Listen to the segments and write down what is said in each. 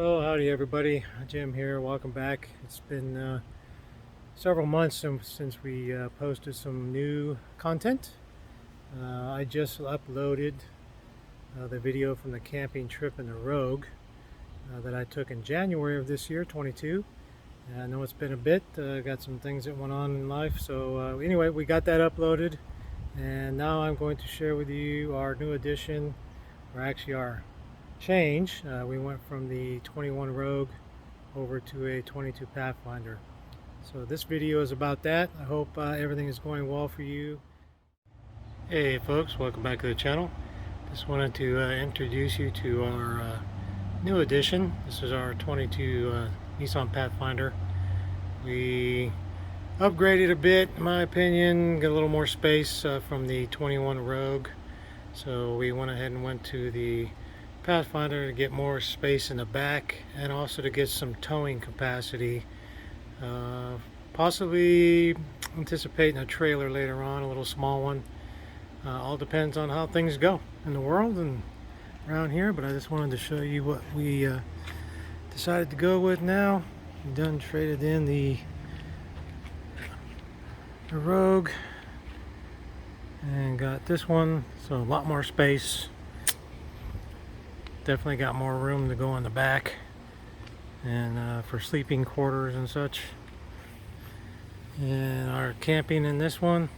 Oh, howdy everybody. Jim here. Welcome back. It's been several months since we posted some new content. I just uploaded the video from the camping trip in the Rogue that I took in January of this year, 22. I know it's been a bit. Got some things that went on in life. So anyway, we got that uploaded. And now I'm going to share with you our new addition, or actually our change. We went from the 21 Rogue over to a 22 Pathfinder. So this video is about that. I hope everything is going well for you. Hey folks, welcome back to the channel. Just wanted to introduce you to our new addition. This is our 22 Nissan Pathfinder. We upgraded a bit, in my opinion, got a little more space from the 21 Rogue. So we went ahead and went to the Pathfinder to get more space in the back and also to get some towing capacity. Possibly anticipating a trailer later on, a little small one. All depends on how things go in the world and around here, but I just wanted to show you what we decided to go with now. We done traded in the Rogue and got this one, so a lot more space. Definitely got more room to go in the back and for sleeping quarters and such. And our camping in this one,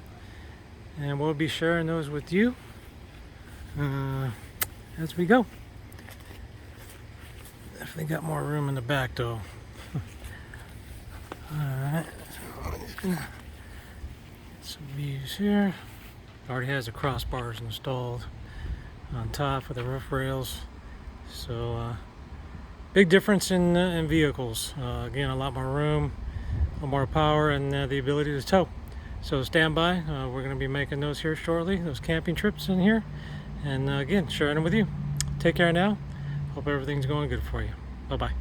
and we'll be sharing those with you as we go. Definitely got more room in the back though. Alright, so I'm just gonna get some views here. Already has the crossbars installed on top of the roof rails. So big difference in vehicles. Again, a lot more room, a little more power, and the ability to tow. So stand by. We're going to be making those here shortly, those camping trips in here. And again, sharing them with you. Take care now. Hope everything's going good for you. Bye-bye.